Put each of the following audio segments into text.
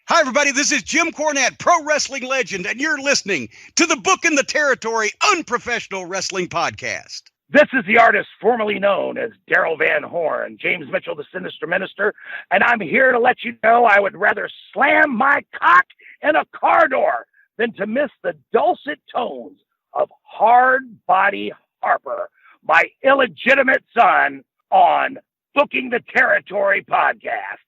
Hi, everybody. This is Jim Cornette, pro wrestling legend, and you're listening to the Book in the Territory Unprofessional Wrestling Podcast. This is the artist formerly known as Daryl Van Horn, James Mitchell, the Sinister Minister, and I'm here to let you know I would rather slam my cock in a car door than to miss the dulcet tones of Hard Body Harper, my illegitimate son, on Booking the Territory podcast.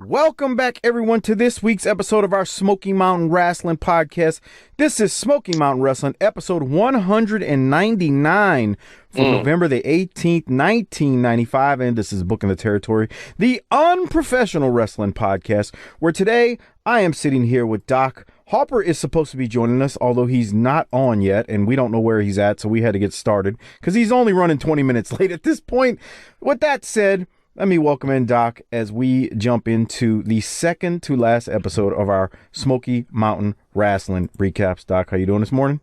Welcome back, everyone, to this week's episode of our Smoky Mountain Rasslin podcast. This is Smoky Mountain Wrestling, episode 199 for November the 18th, 1995, and this is Booking the Territory, the Unprofessional Wrestling podcast, where today I am sitting here with Doc. Harper is supposed to be joining us, although he's not on yet, and we don't know where he's at, so we had to get started, because he's only running 20 minutes late at this point. With that said, let me welcome in Doc as we jump into the second to last episode of our Smoky Mountain Rasslin recaps. Doc, how you doing this morning?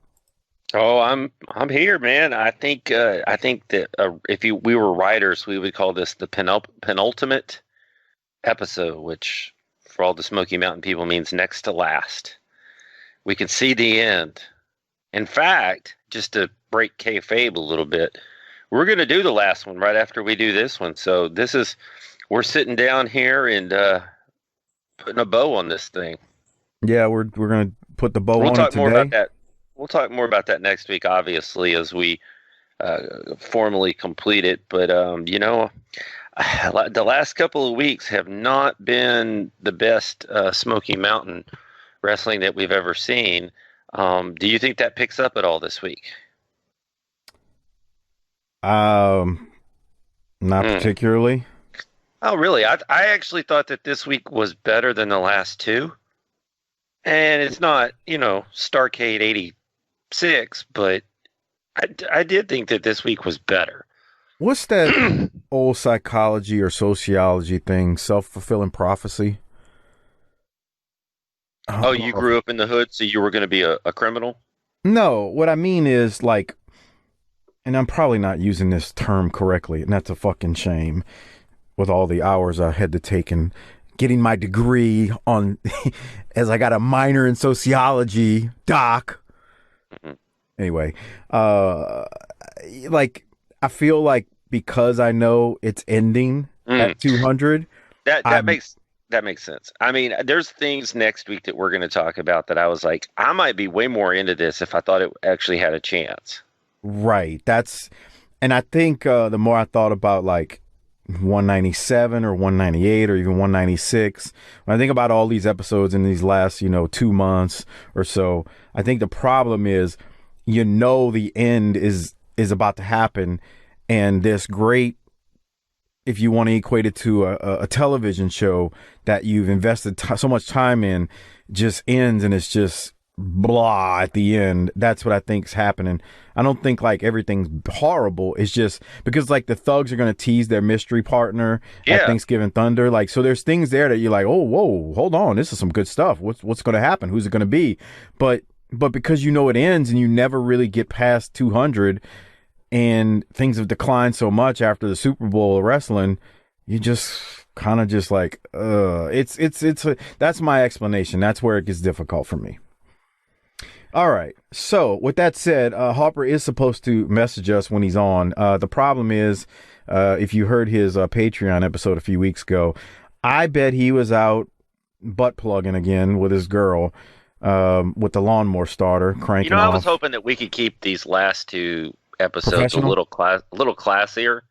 Oh, I'm here, man. I think that if we were writers, we would call this the penultimate episode, which for all the Smoky Mountain people means next to last. We can see the end. In fact, just to break kayfabe a little bit, we're going to do the last one right after we do this one. So we're sitting down here and putting a bow on this thing. Yeah, we're going to put the bow on it today. We'll talk more about that next week, obviously, as we formally complete it. But, the last couple of weeks have not been the best Smoky Mountain wrestling that we've ever seen. Do you think that picks up at all this week? Not particularly. Oh, really? I actually thought that this week was better than the last two. And it's not, Starcade 86, but I did think that this week was better. What's that old psychology or sociology thing, self-fulfilling prophecy? Oh, you grew up in the hood, so you were going to be a criminal? No, what I mean is, like, and I'm probably not using this term correctly, and that's a fucking shame with all the hours I had to take in getting my degree on, as I got a minor in sociology, Doc. Mm-hmm. Anyway, I feel like because I know it's ending at 200. That makes sense. I mean, there's things next week that we're going to talk about that I was like, I might be way more into this if I thought it actually had a chance. Right. And I think the more I thought about like 197 or 198 or even 196, when I think about all these episodes in these last, 2 months or so, I think the problem is, the end is about to happen. And this great, if you want to equate it to a television show that you've invested so much time in, just ends and it's just blah at the end. That's what I think's happening. I don't think like everything's horrible. It's just because like the Thugs are going to tease their mystery partner at Thanksgiving Thunder. Like, so there's things there that you're like, oh, whoa, hold on. This is some good stuff. What's going to happen? Who's it going to be? But because it ends and you never really get past 200 and things have declined so much after the Super Bowl of wrestling, you just kind of just like, that's my explanation. That's where it gets difficult for me. All right. So with that said, Harper is supposed to message us when he's on. The problem is, if you heard his Patreon episode a few weeks ago, I bet he was out butt plugging again with his girl, with the lawnmower starter cranking off. I was hoping that we could keep these last two episodes a little classier.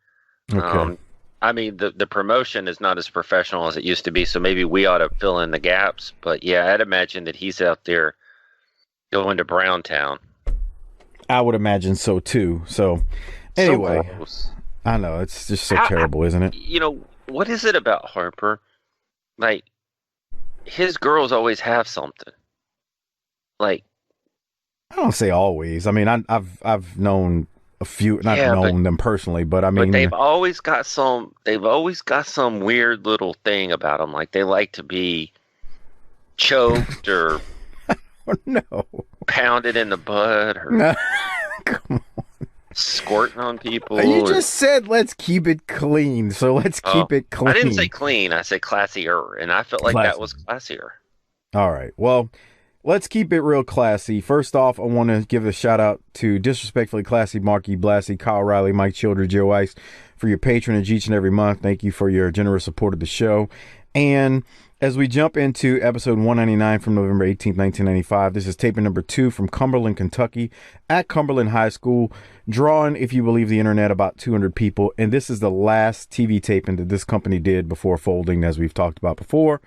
Okay. I mean, the promotion is not as professional as it used to be, so maybe we ought to fill in the gaps. But yeah, I'd imagine that he's out there going to Browntown. I would imagine so too. So anyway, I know it's just so terrible, isn't it? What is it about Harper? Like, his girls always have something. Like, I don't say always. I mean, I've known a few, not known them personally, but I mean, but they've always got some weird little thing about them. Like, they like to be choked or no, pounded in the butt. Or... Come on. squirting on people. You just said let's keep it clean, so let's keep it clean. I didn't say clean. I said classier, and I felt like that was classier. All right. Well, let's keep it real classy. First off, I want to give a shout out to Disrespectfully Classy, Marky Blassie, Kyle Riley, Mike Childers, Joe Ice for your patronage each and every month. Thank you for your generous support of the show. And as we jump into episode 199 from November 18th, 1995, this is taping number 2 from Cumberland, Kentucky, at Cumberland High School, drawing, if you believe the internet, about 200 people. And this is the last TV taping that this company did before folding, as we've talked about before.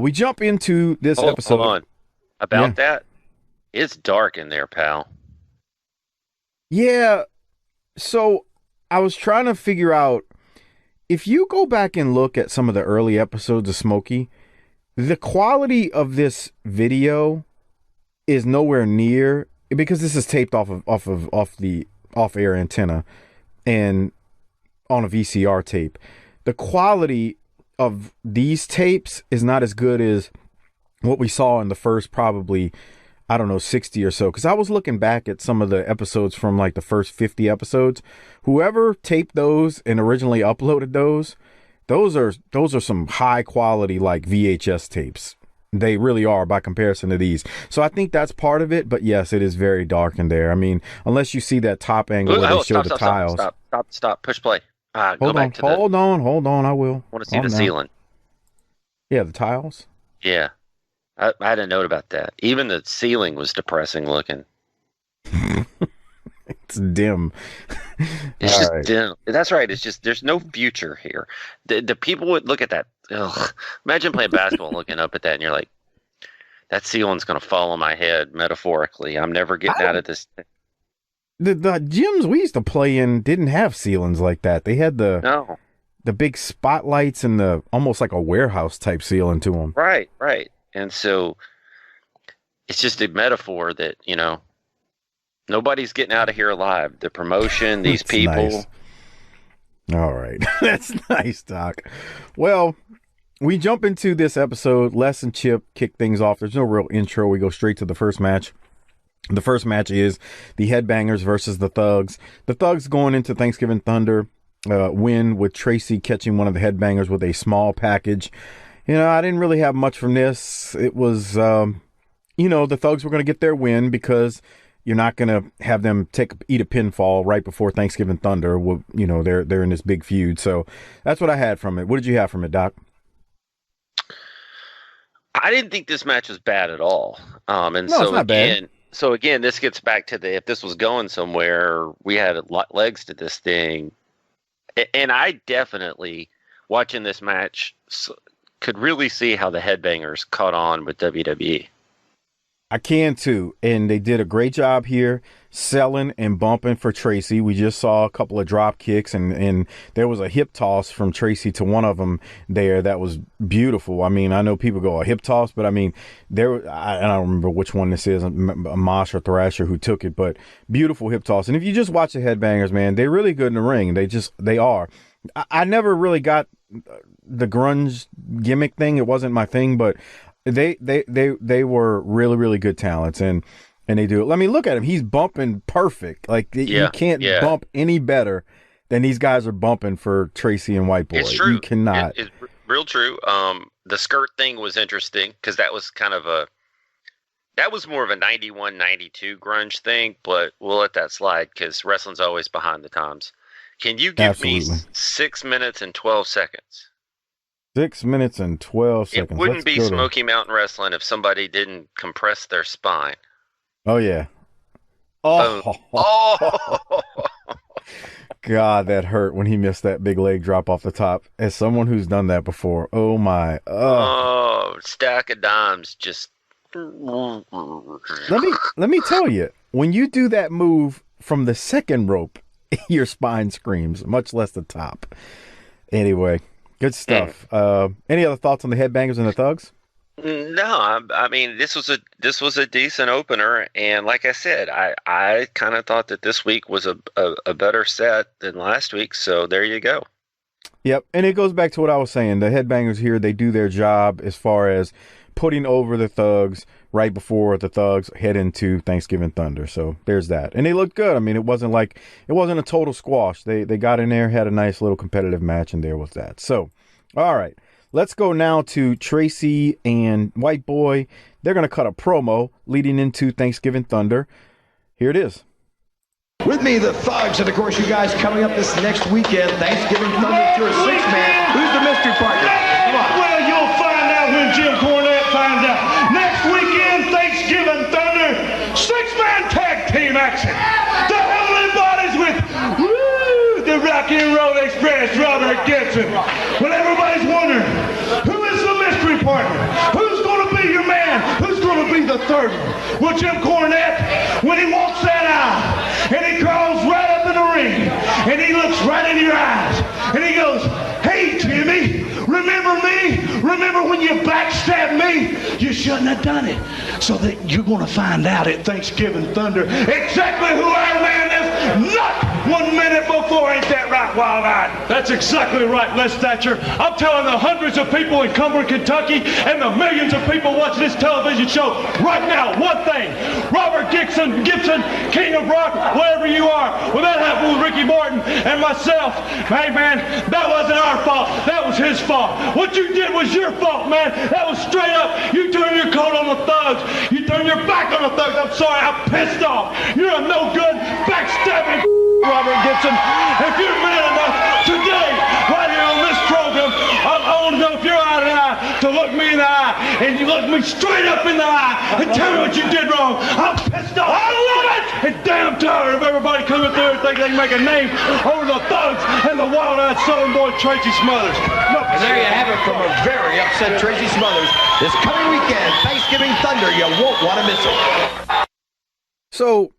We jump into this episode. Hold on. About that, it's dark in there, pal. Yeah. So I was trying to figure out, if you go back and look at some of the early episodes of Smoky, the quality of this video is nowhere near, because this is taped off the off-air antenna and on a VCR tape. The quality of these tapes is not as good as what we saw in the first probably, I don't know, 60 or so. Because I was looking back at some of the episodes from like the first 50 episodes. Whoever taped those and originally uploaded those are some high quality like VHS tapes. They really are by comparison to these. So I think that's part of it. But yes, it is very dark in there. I mean, unless you see that top angle where they show the tiles. Stop. Push play. Hold on. I will. I want to see the ceiling. Yeah, the tiles. Yeah. I had a note about that. Even the ceiling was depressing looking. It's dim. It's just dim. That's right. It's just, there's no future here. The people would look at that. Ugh. Imagine playing basketball and looking up at that and you're like, that ceiling's going to fall on my head, metaphorically. I'm never getting out of this thing. The gyms we used to play in didn't have ceilings like that. They had the big spotlights and the almost like a warehouse type ceiling to them. Right. And so it's just a metaphor that, nobody's getting out of here alive. The promotion, these people. Nice. All right. That's nice, Doc. Well, we jump into this episode. Les and Chip kick things off. There's no real intro. We go straight to the first match. The first match is the Headbangers versus the Thugs. The Thugs going into Thanksgiving Thunder win with Tracy catching one of the Headbangers with a small package. I didn't really have much from this. It was, the Thugs were going to get their win because you're not going to have them eat a pinfall right before Thanksgiving Thunder. They're in this big feud. So that's what I had from it. What did you have from it, Doc? I didn't think this match was bad at all. It's not bad. So again, this gets back to if this was going somewhere, we had legs to this thing. And I definitely, watching this match, could really see how the Headbangers caught on with WWE. I can too. And they did a great job here selling and bumping for Tracy. We just saw a couple of drop kicks and there was a hip toss from Tracy to one of them there that was beautiful. I mean, I know people go a hip toss, but I mean, I don't remember which one this is, Mosh or Thrasher who took it, but beautiful hip toss. And if you just watch the Headbangers, man, they're really good in the ring. They are. I never really got the grunge gimmick thing. It wasn't my thing, but they were really, really good talents, and they do it. I mean, look at him. He's bumping perfect. Like, you can't bump any better than these guys are bumping for Tracy and White Boy. It's true. You cannot. It's real true. The skirt thing was interesting because that was more of a 91, 92 grunge thing, but we'll let that slide because wrestling's always behind the times. Can you give me 6 minutes and 12 seconds? 6 minutes and 12 seconds. It wouldn't be Smoky Mountain Wrestling if somebody didn't compress their spine. Oh, yeah. Oh. God, that hurt when he missed that big leg drop off the top. As someone who's done that before, oh, my. Oh, stack of dimes just. Let me tell you, when you do that move from the second rope, your spine screams, much less the top. Anyway. Good stuff. Any other thoughts on the Headbangers and the Thugs? No, I mean this was a decent opener, and like I said, I kind of thought that this week was a better set than last week. So there you go. Yep, and it goes back to what I was saying. The headbangers here, they do their job as far as putting over the thugs right before the thugs head into Thanksgiving Thunder. So there's that. And they looked good. I mean, it wasn't a total squash. They got in there, had a nice little competitive match, and there was that. So, all right. Let's go now to Tracy and White Boy. They're going to cut a promo leading into Thanksgiving Thunder. Here it is. With me, the Thugs, and of course, you guys coming up this next weekend, Thanksgiving Thunder, you're a six-man. Who's the mystery partner? Come on. Well, you'll find out when Jim Cornette finds out. Next weekend, Thanksgiving Thunder, six-man tag team action. The Heavenly Bodies with the Rock and Roll Express, Robert Gibson. Well, everybody's wondering, who is the mystery partner? Who's going to be your man? Who's going to be the third one? Well, Jim Cornette, when he walks that aisle, and he crawls right up in the ring, and he looks right in your eyes, and he goes, "Hey, Jimmy, remember me? Remember when you backstabbed me? You shouldn't have done it." So that you're going to find out at Thanksgiving Thunder exactly who our man is, not 1 minute before. Ain't that right, Wild Eye? That's exactly right, Les Thatcher. I'm telling the hundreds of people in Cumberland, Kentucky, and the millions of people watching this television show right now, one thing: Robert Gibson, King of Rock, wherever you are. Well, that happened with Ricky Martin and myself. Hey, man, that wasn't our fault. That was his fault. What you did was your fault, man. That was straight up. You turned your coat on the thugs. You turned your back on the thugs. I'm sorry, I'm pissed off. You're a no-good, backstabbing Robert Gibson. If you're man enough today, right here on this program, I want to know if you're out of the eye to look me in the eye, and you look me straight up in the eye and tell me what you did wrong. I'm pissed off. I love it. And damn tired of everybody coming through and thinking they can make a name over the thugs and the wild-eyed Southern boy Tracy Smothers. No, And there you have it from a very upset Tracy Smothers. This coming weekend, Thanksgiving Thunder, you won't want to miss it. So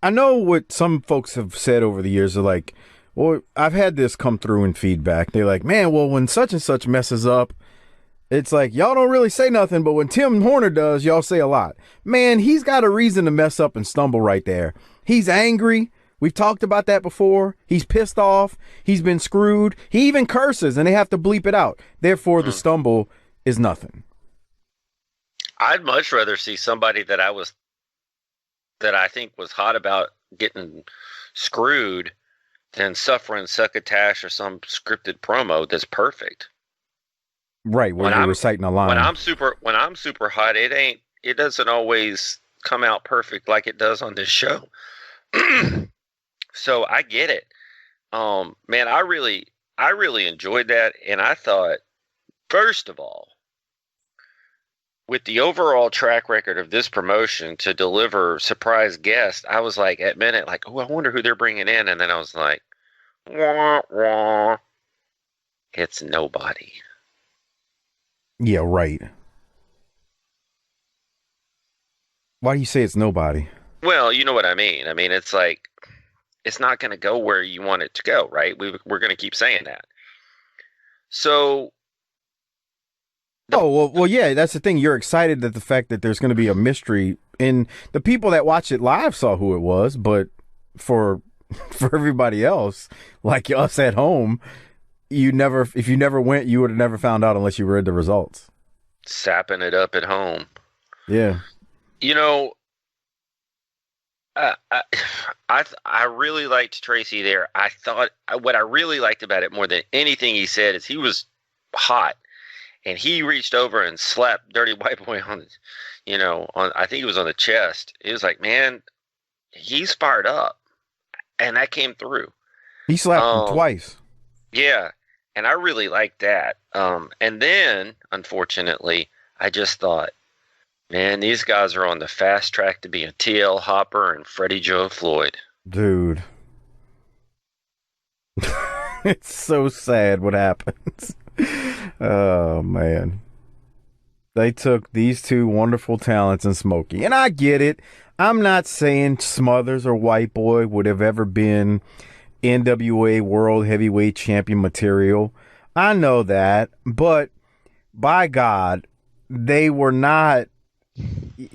I know what some folks have said over the years are like, well, I've had this come through in feedback. They're like, man, well, when such and such messes up, it's like, y'all don't really say nothing, but when Tim Horner does, y'all say a lot. Man, he's got a reason to mess up and stumble right there. He's angry. We've talked about that before. He's pissed off. He's been screwed. He even curses, and they have to bleep it out. Therefore, the stumble is nothing. I'd much rather see somebody that I think was hot about getting screwed than suffering succotash or some scripted promo that's perfect. Right, when you're reciting a line. When I'm super hot, it doesn't always come out perfect like it does on this show. So I get it. Man, I really enjoyed that, and I thought, first of all, with the overall track record of this promotion to deliver surprise guests, I was like, at minute, like, oh, I wonder who they're bringing in, and then I was like, wah, wah. It's nobody. Yeah, right. Why do you say it's nobody? Well, you know what I mean. I mean, it's like, it's not going to go where you want it to go, right? We're going to keep saying that. So. Well, yeah, that's the thing. You're excited that the fact that there's going to be a mystery, and the people that watch it live saw who it was, but for everybody else, like us at home, if you never went, you would have never found out unless you read the results. Sapping it up at home. Yeah. You know, I really liked Tracy there. I thought what I really liked about it more than anything he said is he was hot, and he reached over and slapped Dirty White Boy on his, I think it was on the chest. It was like, man, he's fired up, and that came through. He slapped him twice. Yeah, and I really liked that. And then, unfortunately, I just thought, man, these guys are on the fast track to being T.L. Hopper and Freddie Joe Floyd. Dude. It's so sad what happens. Oh, man. They took these two wonderful talents in Smoky. And I get it. I'm not saying Smothers or White Boy would have ever been NWA World Heavyweight Champion material. I know that. But, by God, they were not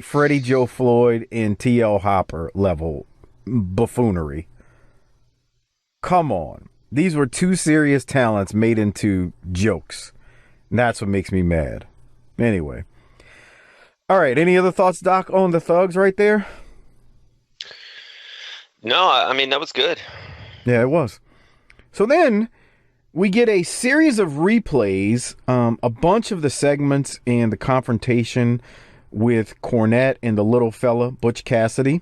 Freddie Joe Floyd and T.L. Hopper level buffoonery. Come on. These were two serious talents made into jokes. And that's what makes me mad. Anyway. All right. Any other thoughts, Doc, on the thugs right there? No, I mean, that was good. Yeah, it was. So then we get a series of replays, a bunch of the segments and the confrontation with Cornette and the little fella, Butch Cassidy,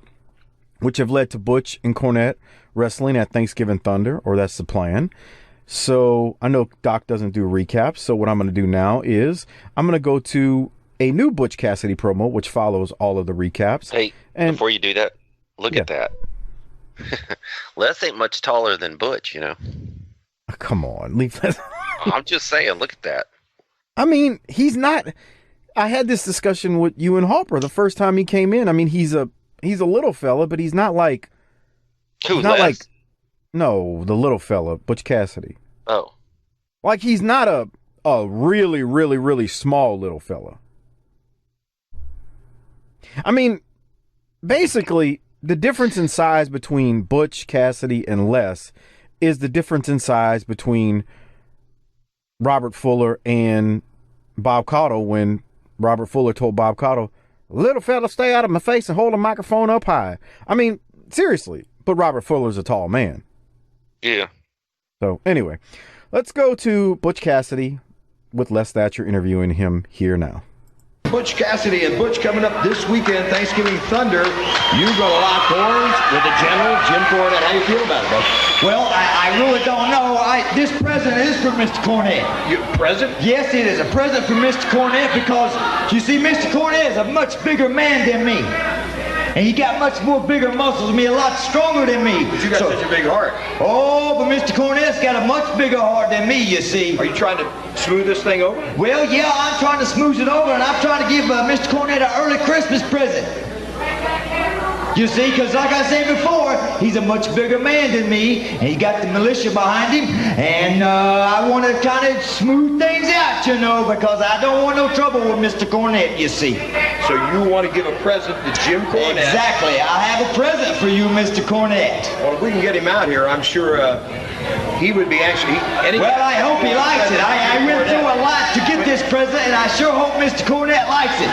which have led to Butch and Cornette wrestling at Thanksgiving Thunder, or that's the plan. So I know Doc doesn't do recaps, so what I'm going to do now is I'm going to go to a new Butch Cassidy promo, which follows all of the recaps. Hey, and before you do that, look at that. Les ain't much taller than Butch, you know. Come on, leave that. I'm just saying, look at that. I mean, he's not. I had this discussion with you and Harper the first time he came in. I mean, he's a little fella, but he's not like. Who, Les? No, the little fella, Butch Cassidy. Oh. Like, he's not a really, really, really small little fella. I mean, basically, the difference in size between Butch Cassidy and Les is the difference in size between Robert Fuller and Bob Caudle when Robert Fuller told Bob Caudle, "Little fella, stay out of my face and hold the microphone up high." I mean, seriously, but Robert Fuller's a tall man. Yeah. So, anyway, let's go to Butch Cassidy with Les Thatcher interviewing him here now. Butch Cassidy and Butch coming up this weekend, Thanksgiving Thunder. You're going to lock horns with the General, Jim Cornette. How you feel about it, Butch? Well, I really don't know. This present is for Mr. Cornette. Your present? Yes, it is a present for Mr. Cornette because, you see, Mr. Cornette is a much bigger man than me. And he got much more bigger muscles than me, a lot stronger than me. But you got such a big heart. Oh, but Mr. Cornette's got a much bigger heart than me, you see. Are you trying to smooth this thing over? Well, yeah, I'm trying to smooth it over, and I'm trying to give Mr. Cornette an early Christmas present. You see, because like I said before, he's a much bigger man than me, and he got the militia behind him, and I want to kind of smooth things out, you know, because I don't want no trouble with Mr. Cornette, you see. So you want to give a present to Jim Cornette? Exactly. I have a present for you, Mr. Cornette. Well, if we can get him out here, I'm sure he would be actually... Well, I hope he likes it. I went through a lot to get this present, and I sure hope Mr. Cornette likes it.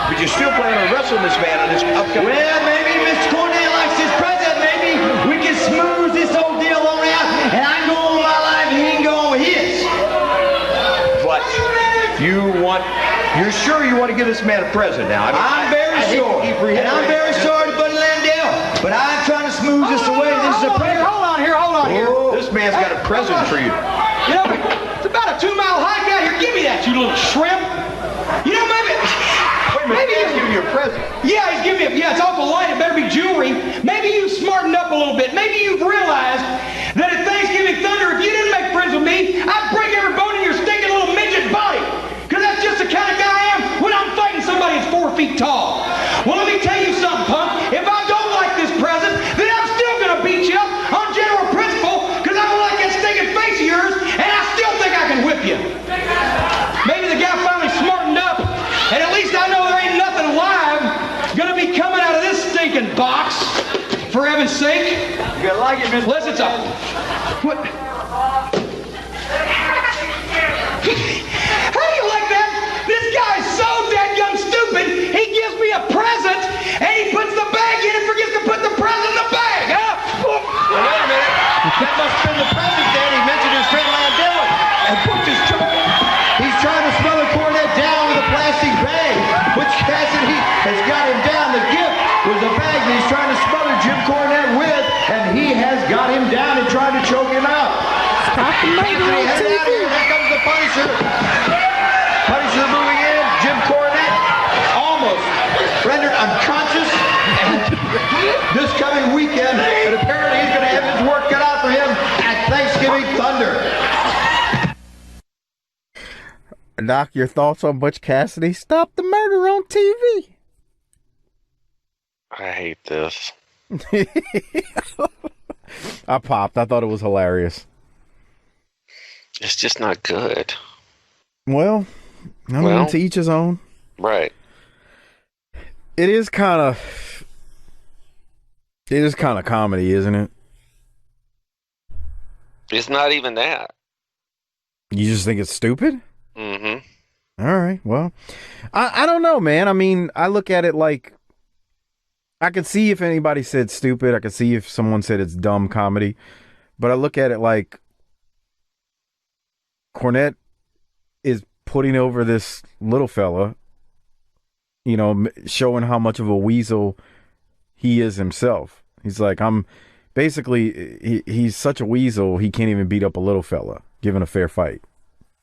But you're still planning on wrestling this man on this upcoming... Well, maybe Mr. Cornette likes his present. Maybe we can smooth this whole deal on out, and I can go on with my life, and he can go on with his. But you're sure you want to give this man a present now? I'm very sure. And I'm very sorry to Buddy Landell, but I'm trying to smooth this away. This is a present. Hold on here. Oh, this man's got a present for you. You know, it's about a 2-mile hike out here. Give me that, you little shrimp. You know, maybe he's giving you a present. Yeah, he's giving me it's awful light. It better be jewelry. Maybe you've smartened up a little bit. Maybe you've realized that at Thanksgiving Thunder, if you didn't make friends with me, I'd break every bone in your stinking little midget body. Because that's just the kind of guy I am when I'm fighting somebody that's 4 feet tall. Well, let me tell you something, punk. If I don't like this present, then I'm still going to beat you up on general principle because I don't like that stinking face of yours, and I still think I can whip you. Maybe the guy finally smartened up, and at least I know there ain't nothing alive going to be coming out of this stinking box, for heaven's sake. You gotta like it, Mr. Listen, it's up. What? How do you like that? This guy's so dadgum stupid, he gives me a present, and he puts the bag in and forgets to put the present in the bag, huh? Well, wait a minute. That must have been the present, Dan. He mentioned his friend Landell. And Butch is he's trying to smother Cornette down with a plastic bag. Butch Cassidy has got him down. The gift was a bag that he's trying to smother Jim Cornette with, and he has got him down and tried to choke him out. Stop the murder on Head out of here. Here comes the Punisher. Punisher moving in. Jim Cornette almost rendered unconscious. And this coming weekend, and apparently he's going to have his work cut out for him at Thanksgiving Thunder. Doc, your thoughts on Butch Cassidy? Stop the murder on TV. I hate this. I popped. I thought it was hilarious. It's just not good. Well, I mean, to each his own. Right. It is kind of comedy, isn't it? It's not even that. You just think it's stupid? Mm-hmm. All right. Well, I don't know, man. I mean, I look at it like I could see if anybody said stupid. I could see if someone said it's dumb comedy. But I look at it like Cornette is putting over this little fella, you know, showing how much of a weasel he is himself. He's like, he's such a weasel, he can't even beat up a little fella, given a fair fight.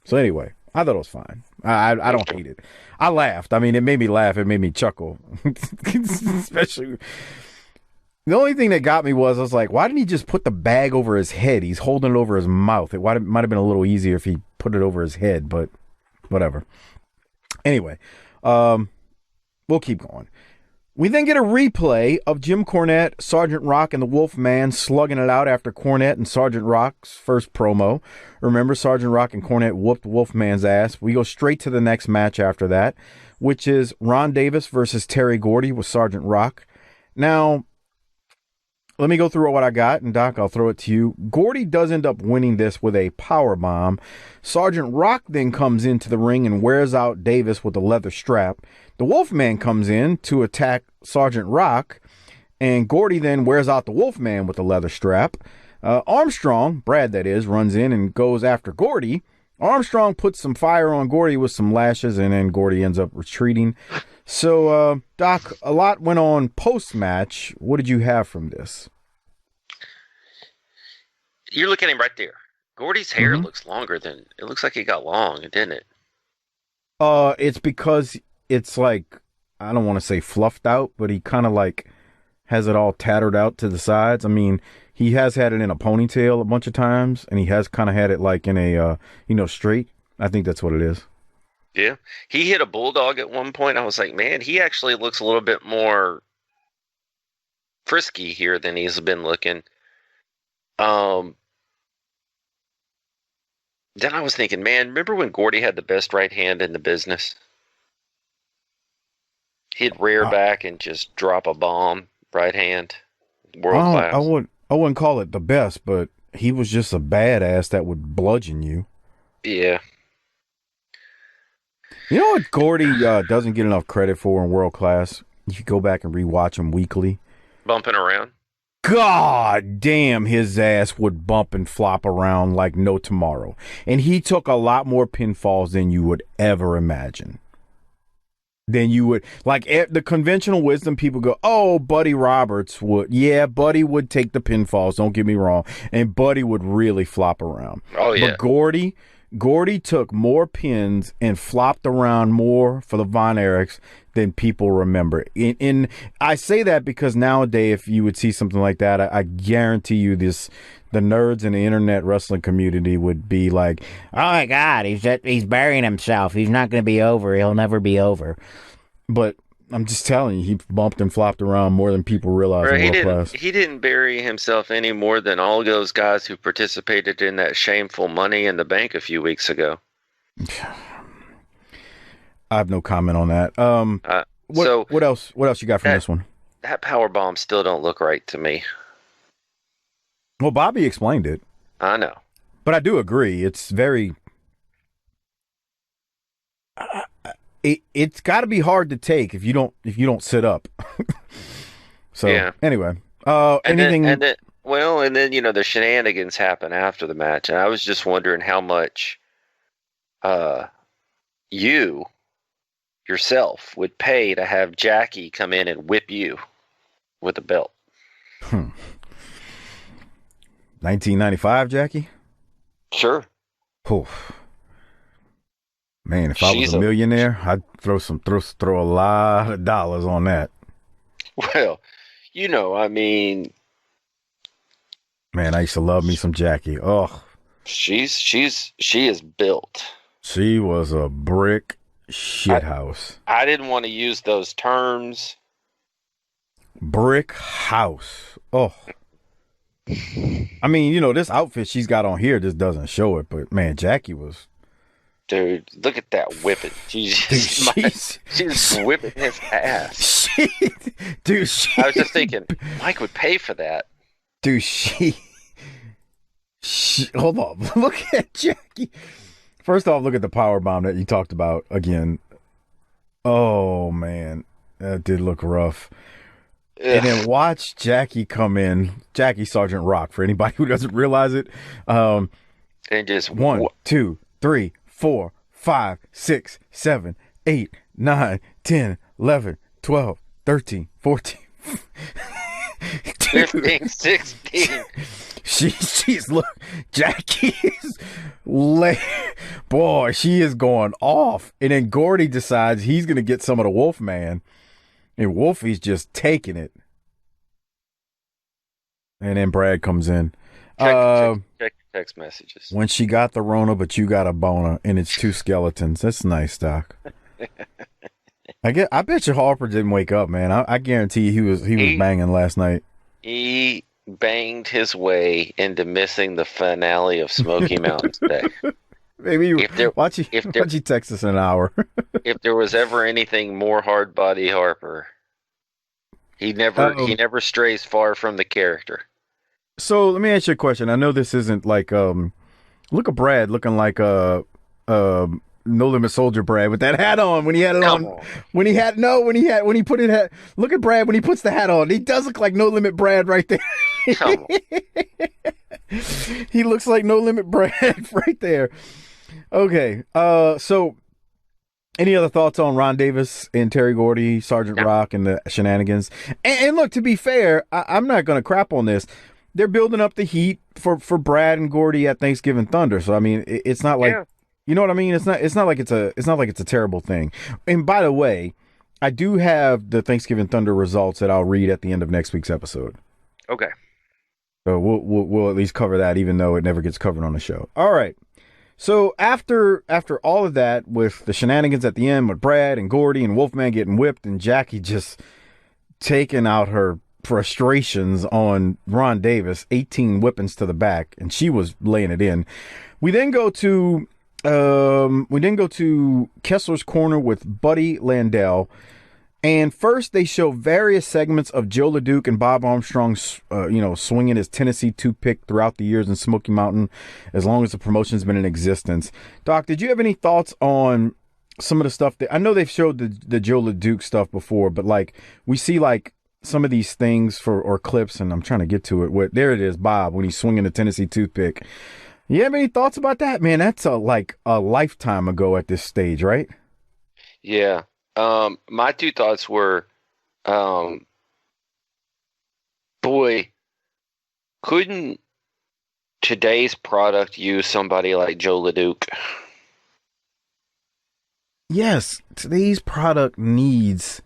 So anyway, I thought it was fine. I don't hate it. I laughed. I mean, it made me laugh. It made me chuckle. Especially, the only thing that got me was, I was like, why didn't he just put the bag over his head? He's holding it over his mouth. It might have been a little easier if he put it over his head, but whatever. Anyway, we'll keep going. We then get a replay of Jim Cornette, Sergeant Rock, and the Wolfman slugging it out after Cornette and Sergeant Rock's first promo. Remember, Sergeant Rock and Cornette whooped Wolfman's ass. We go straight to the next match after that, which is Ron Davis versus Terry Gordy with Sergeant Rock. Now, let me go through what I got, and Doc, I'll throw it to you. Gordy does end up winning this with a power bomb. Sergeant Rock then comes into the ring and wears out Davis with a leather strap. The Wolfman comes in to attack Sergeant Rock, and Gordy then wears out the Wolfman with a leather strap. Armstrong, Brad that is, runs in and goes after Gordy. Armstrong puts some fire on Gordy with some lashes, and then Gordy ends up retreating. So, Doc, a lot went on post-match. What did you have from this? You look at him right there. Gordy's hair looks longer than... It looks like it got long, didn't it? It's because it's like, I don't want to say fluffed out, but he kind of like has it all tattered out to the sides. I mean, he has had it in a ponytail a bunch of times, and he has kind of had it like in a, straight. I think that's what it is. Yeah. He hit a bulldog at one point. I was like, man, he actually looks a little bit more frisky here than he's been looking. Then I was thinking, man, remember when Gordy had the best right hand in the business? He'd rear back and just drop a bomb right hand. World class. I wouldn't call it the best, but he was just a badass that would bludgeon you. Yeah. You know what Gordy doesn't get enough credit for in World Class? You go back and rewatch him weekly. Bumping around. God damn, his ass would bump and flop around like no tomorrow. And he took a lot more pinfalls than you would ever imagine. Than you would, like, the conventional wisdom, people go, oh, Buddy Roberts would. Yeah, Buddy would take the pinfalls, don't get me wrong. And Buddy would really flop around. Oh, yeah. But Gordy took more pins and flopped around more for the Von Erichs than people remember. And I say that because nowadays, if you would see something like that, I guarantee you the nerds in the internet wrestling community would be like, oh my God, he's burying himself. He's not going to be over. He'll never be over. But I'm just telling you, he bumped and flopped around more than people realize in World Class. He didn't bury himself any more than all those guys who participated in that shameful Money in the Bank a few weeks ago. I have no comment on that. What else you got from this one? That power bomb still don't look right to me. Well, Bobby explained it. I know. But I do agree. It's very... It's got to be hard to take if you don't sit up. So yeah. Anyway, anything? Then the shenanigans happen after the match, and I was just wondering how much you yourself would pay to have Jackie come in and whip you with a belt. 1995, Jackie. Sure. Oof. Man, if I was a millionaire, I'd throw a lot of dollars on that. Well, I mean, man, I used to love me some Jackie. Oh, she is built. She was a brick shithouse. I didn't want to use those terms. Brick house. Oh. I mean, this outfit she's got on here just doesn't show it, but man, Jackie was. Dude, look at that whipping. She's whipping his ass. I was just thinking, Mike would pay for that. Dude, she Hold on. Look at Jackie. First off, look at the power bomb that you talked about again. Oh man, that did look rough. And then watch Jackie come in. Jackie Sergeant Rock, for anybody who doesn't realize it. And just 1, 2, 3, 4, 5, 6, 7, 8, 9, 10, 11, 12, 13, 14, 15, 16. She's look. Jackie's boy. She is going off, and then Gordy decides he's gonna get some of the Wolf Man, and Wolfie's just taking it. And then Brad comes in. Check text messages. When she got the Rona, but you got a boner, and it's 2 skeletons. That's nice, Doc. I bet you Harper didn't wake up, man. I guarantee he was banging last night. He banged his way into missing the finale of Smoky Mountain today. Maybe watch you text us in an hour. If there was ever anything more hard body Harper, he never strays far from the character. So let me ask you a question. I know this isn't like look at Brad looking like No Limit Soldier Brad with that hat on when he had it on. When he put it. Look at Brad when he puts the hat on. He does look like No Limit Brad right there. He looks like No Limit Brad right there. Okay. So any other thoughts on Ron Davis and Terry Gordy, Sergeant Rock, and the shenanigans? And look, to be fair, I'm not going to crap on this. They're building up the heat for Brad and Gordy at Thanksgiving Thunder. So I mean, it's not like. Yeah. You know what I mean? It's not like it's a terrible thing. And by the way, I do have the Thanksgiving Thunder results that I'll read at the end of next week's episode. Okay. So we'll at least cover that, even though it never gets covered on the show. All right. So after all of that, with the shenanigans at the end with Brad and Gordy and Wolfman getting whipped and Jackie just taking out her frustrations on Ron Davis, 18 whippings to the back, and she was laying it in. We then go to Kessler's Corner with Buddy Landell. And first they show various segments of Joe LeDuc and Bob Armstrong, swinging his Tennessee toothpick throughout the years in Smoky Mountain, as long as the promotion's been in existence. Doc, did you have any thoughts on some of the stuff that I know they've showed the Joe LeDuc stuff before, but like we see like some of these things or clips, and I'm trying to get to it. There it is, Bob, when he's swinging the Tennessee toothpick. You have any thoughts about that, man? That's like a lifetime ago at this stage, right? Yeah. My two thoughts were, boy, couldn't today's product use somebody like Joe LeDuc? Yes, today's product needs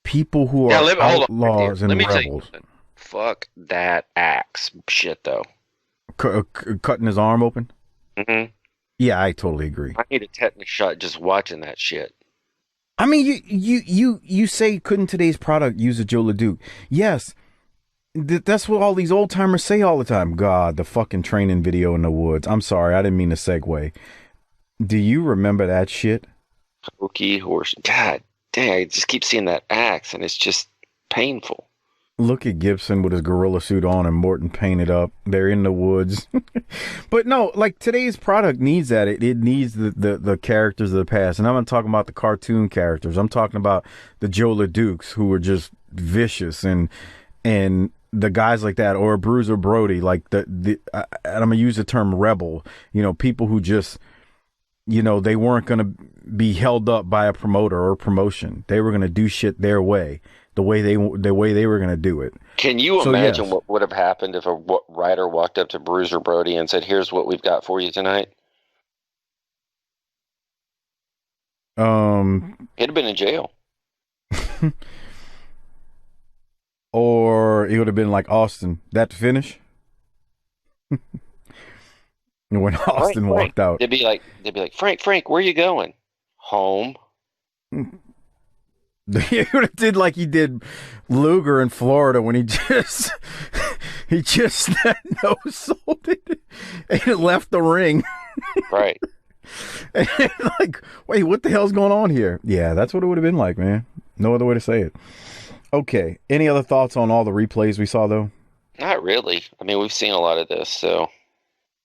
people who are outlaws and rebels. Fuck that axe shit, though. Cutting his arm open? Mm-hmm. Yeah, I totally agree. I need a tetanus shot just watching that shit. I mean, you say couldn't today's product use a Joe LeDuc? Yes, that's what all these old timers say all the time. God, the fucking training video in the woods. I'm sorry, I didn't mean to segue. Do you remember that shit? Hokey horse. God dang, I just keep seeing that axe, and it's just painful. Look at Gibson with his gorilla suit on and Morton painted up. They're in the woods. But no, like today's product needs that. It needs the characters of the past. And I'm not talking about the cartoon characters. I'm talking about the Joe LeDucs who were just vicious and the guys like that, or Bruiser Brody, like and I'm going to use the term rebel, people who just, they weren't going to be held up by a promoter or promotion. They were going to do shit their way. The way they were going to do it. Can you imagine what would have happened if a writer walked up to Bruiser Brody and said, "Here's what we've got for you tonight"? He'd have been in jail. Or it would have been like Austin. That to finish? When Austin walked out, they'd be like, Frank, where you going? Home. He did like he did Luger in Florida when he just no sold it and left the ring. Right. And like, wait, what the hell's going on here? Yeah, that's what it would have been like, man. No other way to say it. Okay. Any other thoughts on all the replays we saw though? Not really. I mean, we've seen a lot of this, so.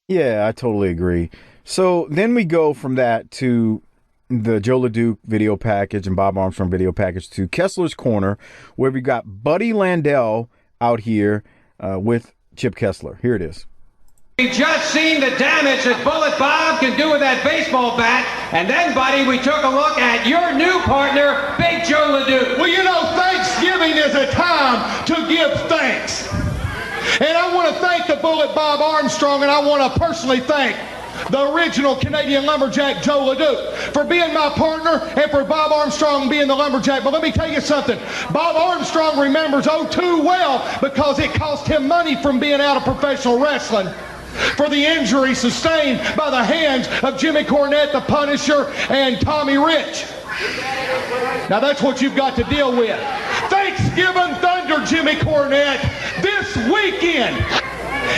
Yeah, I totally agree. So then we go from that to the Joe LeDuc video package and Bob Armstrong video package to Kessler's Corner, where we got Buddy Landell out here with Chip Kessler. Here it is. We just seen the damage that Bullet Bob can do with that baseball bat, and then, buddy, we took a look at your new partner, Big Joe LeDuc. Well, you know, Thanksgiving is a time to give thanks. And I want to thank the Bullet Bob Armstrong, and I want to personally thank the original Canadian lumberjack Joe LeDuc for being my partner and for Bob Armstrong being the lumberjack. But let me tell you something. Bob Armstrong remembers too well because it cost him money from being out of professional wrestling for the injury sustained by the hands of Jimmy Cornette, the Punisher, and Tommy Rich. Now that's what you've got to deal with. Thanksgiving Thunder, Jimmy Cornette, this weekend.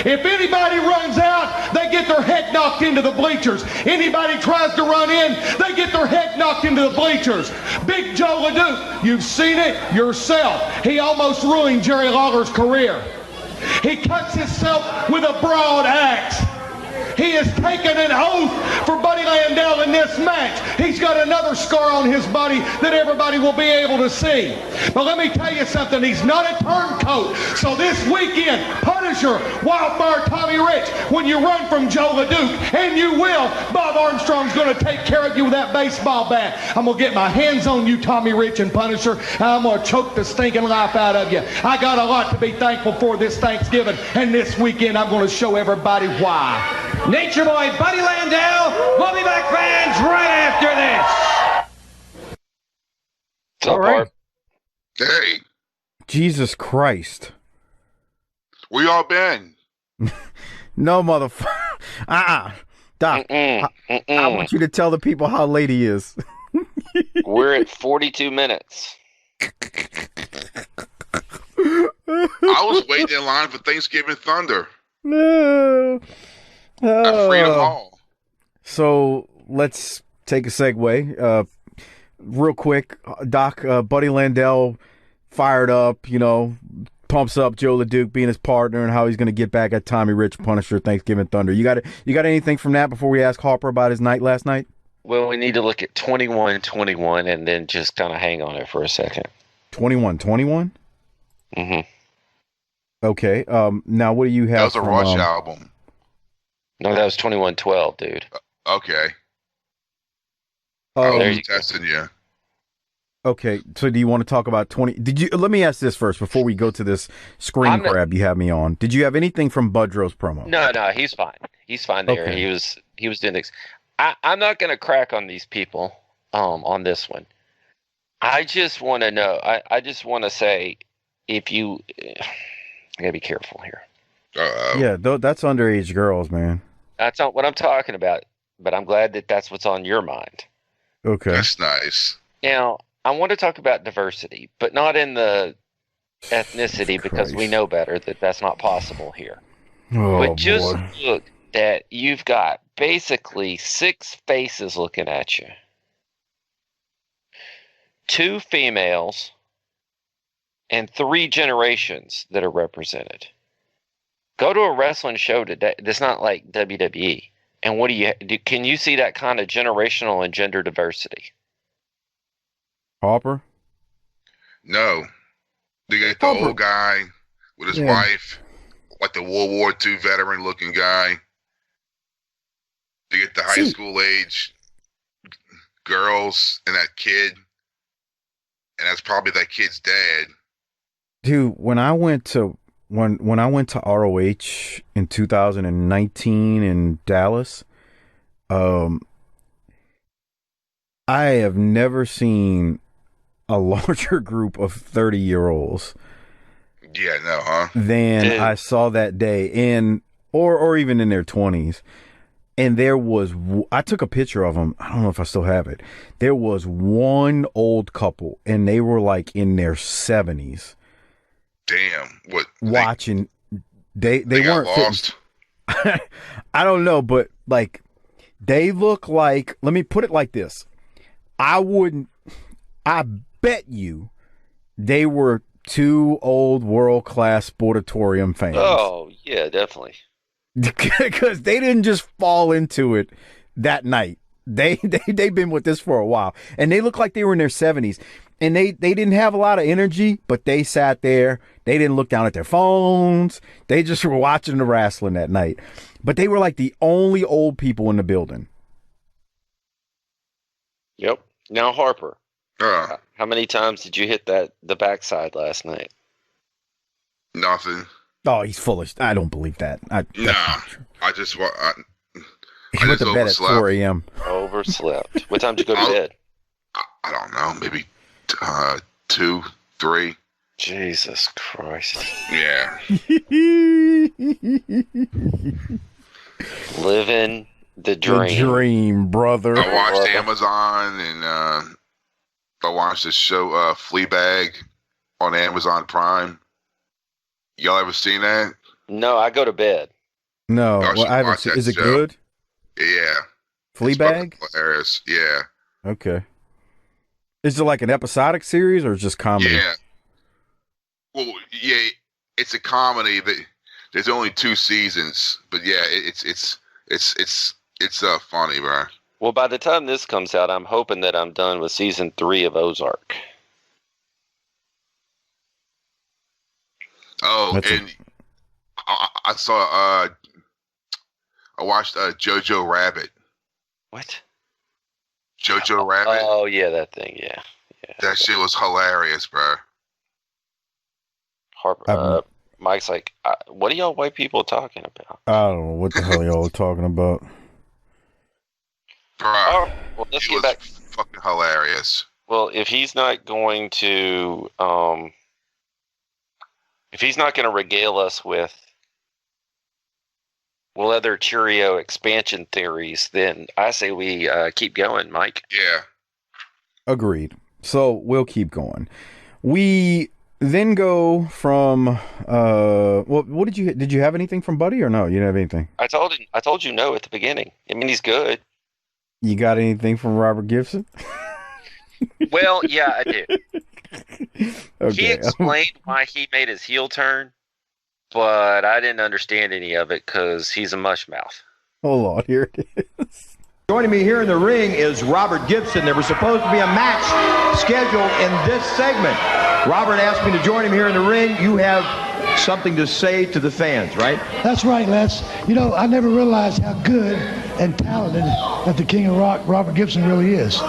If anybody runs out, they get their head knocked into the bleachers. Anybody tries to run in, they get their head knocked into the bleachers. Big Joe LeDuc, you've seen it yourself. He almost ruined Jerry Lawler's career. He cuts himself with a broad axe. He has taken an oath for Buddy Landell in this match. He's got another scar on his body that everybody will be able to see. But let me tell you something. He's not a turncoat. So this weekend, Punisher, Wildfire Tommy Rich, when you run from Joe LeDuc, and you will, Bob Armstrong's going to take care of you with that baseball bat. I'm going to get my hands on you, Tommy Rich and Punisher, and I'm going to choke the stinking life out of you. I got a lot to be thankful for this Thanksgiving, and this weekend I'm going to show everybody why. Nature Boy Buddy Landell. We'll be back, fans, right after this. All right. Hey, Jesus Christ. where y'all been? No, motherfucker. Doc, I want you to tell the people how late he is. We're at 42 minutes. I was waiting in line for Thanksgiving Thunder No. at Freedom Hall. So let's take a segue. Real quick, Doc, Buddy Landell fired up, pumps up Joe LeDuc being his partner and how he's going to get back at Tommy Rich, Punisher, Thanksgiving Thunder. You got anything from that before we ask Harper about his night last night? Well, we need to look at 21-21 and then just kind of hang on it for a second. 21-21? Mm-hmm. Okay. Now, what do you have? That was a Rush album. No, that was 21-12, dude. Okay. Oh, I there was you go. testing you. Okay, so do you want to talk about 20? Let me ask this first before we go to this screen grab you have me on. Did you have anything from Budrow's promo? No, he's fine. He's fine there. Okay. He was doing things. I'm not going to crack on these people on this one. I just want to know. I just want to say, if you, I got to be careful here. Uh-oh. Yeah, that's underage girls, man. That's not what I'm talking about, but I'm glad that that's what's on your mind. Okay. That's nice. Now, I want to talk about diversity, but not in the ethnicity because we know better that that's not possible here. Oh, but just boy. look that you've got basically 6 faces looking at you. 2 females and 3 generations that are represented. Go to a wrestling show today that's not like WWE. And what do you do? Can you see that kind of generational and gender diversity? Harper? No. They got the old guy with his wife, like the World War II veteran looking guy. They get the high school age girls and that kid. And that's probably that kid's dad. Dude, when I went to ROH in 2019 in Dallas, I have never seen a larger group of 30-year-olds Yeah, no, huh? than I saw that day, or even in their 20s. And there was, I took a picture of them. I don't know if I still have it. There was one old couple, and they were like in their 70s. Damn. What? Watching. They got weren't lost. I don't know, but like they look like, let me put it like this. I bet you they were two old world-class sportatorium fans. Oh, yeah, definitely. Because they didn't just fall into it that night. They've been with this for a while. And they look like they were in their 70s. And they didn't have a lot of energy, but they sat there. They didn't look down at their phones. They just were watching the wrestling that night. But they were like the only old people in the building. Yep. Now, Harper, how many times did you hit the backside last night? Nothing. Oh, he's foolish. I don't believe that. I just he went to bed at 4 a.m. Overslept. What time did you go to bed? I don't know. Maybe 2, 3. Jesus Christ. Yeah. Living the dream. The dream, brother. I watched Amazon, and I watched this show, Fleabag, on Amazon Prime. Y'all ever seen that? No, I go to bed. No, well, I haven't seen. Is it good? Yeah. Fleabag? Hilarious. Yeah. Okay. Is it like an episodic series or just comedy? Yeah. Well, yeah, it's a comedy. There's only 2 seasons, but yeah, it's funny, bro. Well, by the time this comes out, I'm hoping that I'm done with season 3 of Ozark. Oh, and I saw I watched Jojo Rabbit. What? Jojo Rabbit? Oh, yeah, that thing, yeah. That shit was hilarious, bro. Harper, Mike's like, what are y'all white people talking about? I don't know what the hell y'all are talking about. Bro, well, let's it get was back. Fucking hilarious. Well, if he's not going to regale us with other Cheerio expansion theories, then I say we keep going, Mike. Yeah. Agreed. So we'll keep going. We then go from what did you have anything from Buddy or no? You didn't have anything? I told you no at the beginning. I mean, he's good. You got anything from Robert Gibson? Well, yeah, I do. Okay. He explained why he made his heel turn, but I didn't understand any of it because he's a mushmouth. Hold on, here it is. Joining me here in the ring is Robert Gibson. There was supposed to be a match scheduled in this segment. Robert asked me to join him here in the ring. You have something to say to the fans, right? That's right, Les. You know, I never realized how good and talented that the King of Rock, Robert Gibson, really is.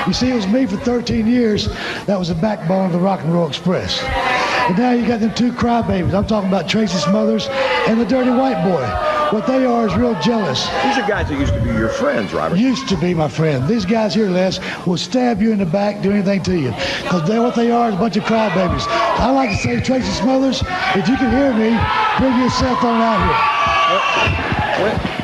You see, it was me for 13 years that was the backbone of the Rock and Roll Express. And now you got them 2 crybabies. I'm talking about Tracy Smothers and the Dirty White Boy. What they are is real jealous. These are guys that used to be your friends, Robert. Used to be my friend. These guys here, Les, will stab you in the back, do anything to you. Because what they are is a bunch of crybabies. I like to say, Tracy Smothers, if you can hear me, bring your cell phone out here.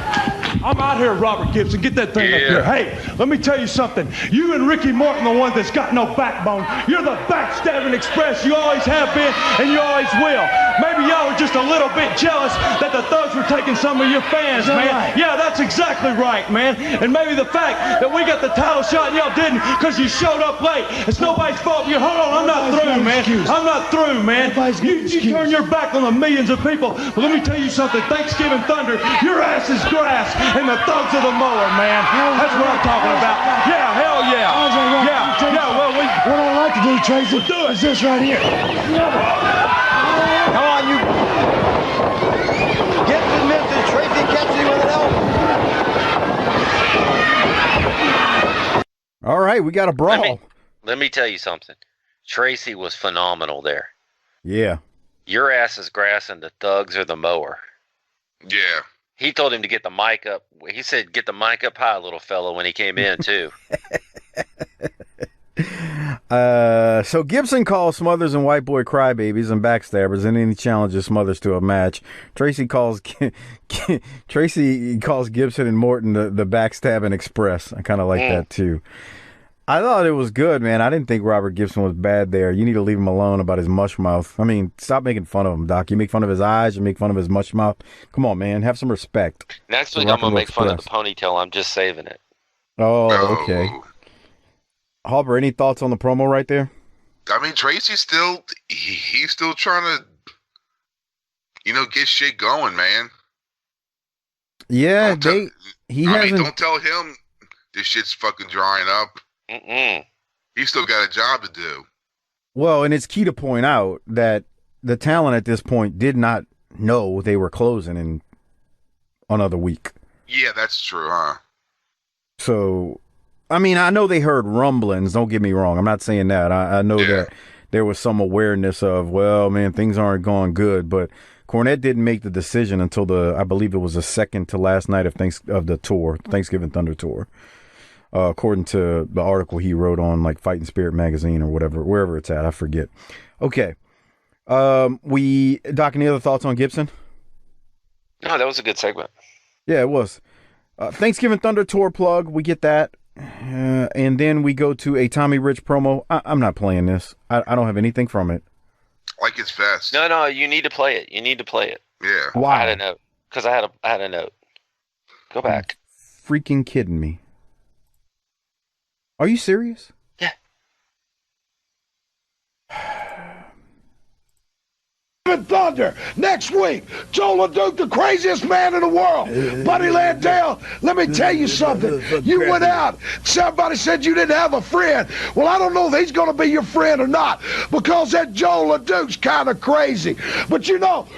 I'm out here, Robert Gibson. Get that thing up here. Hey, let me tell you something. You and Ricky Morton, the one that's got no backbone. You're the backstabbing express. You always have been, and you always will. Maybe y'all were just a little bit jealous that the Thugs were taking some of your fans, man. Right? Yeah, that's exactly right, man. And maybe the fact that we got the title shot and y'all didn't because you showed up late. It's nobody's fault. Hold on, I'm not through, man. I'm not through, man. You turn your back on the millions of people. But let me tell you something. Thanksgiving Thunder, your ass is grass. And the Thugs of the mower, man. That's what I'm talking about. Yeah, hell yeah. Well, what I like to do, Tracy, is this right here. Come on, you. Gibson misses. Tracy catches him with an elbow. All right, we got a brawl. Let me tell you something. Tracy was phenomenal there. Yeah. Your ass is grass and the Thugs are the mower. Yeah. He told him to get the mic up. He said, get the mic up high, little fella, when he came in, too. So Gibson calls Smothers and White Boy crybabies and backstabbers, and then he challenges Smothers to a match. Tracy calls Gibson and Morton the backstabbing express. I kind of like that, too. I thought it was good, man. I didn't think Robert Gibson was bad there. You need to leave him alone about his mush mouth. I mean, stop making fun of him, Doc. You make fun of his eyes, you make fun of his mush mouth. Come on, man. Have some respect. Next week I'm going to make fun of the ponytail. I'm just saving it. Oh, okay. Harper, any thoughts on the promo right there? I mean, Tracy's still he's still trying to, get shit going, man. Yeah, Don't hasn't. tell him this shit's fucking drying up. Mm-mm. He's still got a job to do. Well, and it's key to point out that the talent at this point did not know they were closing in another week. Yeah, that's true, huh? So, I mean, I know they heard rumblings. Don't get me wrong. I'm not saying that. I know that there was some awareness of, well, man, things aren't going good. But Cornette didn't make the decision until I believe it was the second to last night of the tour, Thanksgiving Thunder tour, according to the article he wrote on like Fighting Spirit magazine or whatever, wherever it's at. I forget. Okay. Doc, any other thoughts on Gibson? No, that was a good segment. Yeah, it was. Thanksgiving Thunder tour plug. We get that. And then we go to a Tommy Rich promo. I'm not playing this. I don't have anything from it. Like it's fast. No, you need to play it. Yeah. Why? I had a note. Because I had a note. Go back. Freaking kidding me. Are you serious? Yeah. Thunder next week. Joe LeDuc, the craziest man in the world. Buddy Landale, let me tell you something. You went out. Somebody said you didn't have a friend. Well, I don't know if he's going to be your friend or not because that Joe LeDuc's kind of crazy. But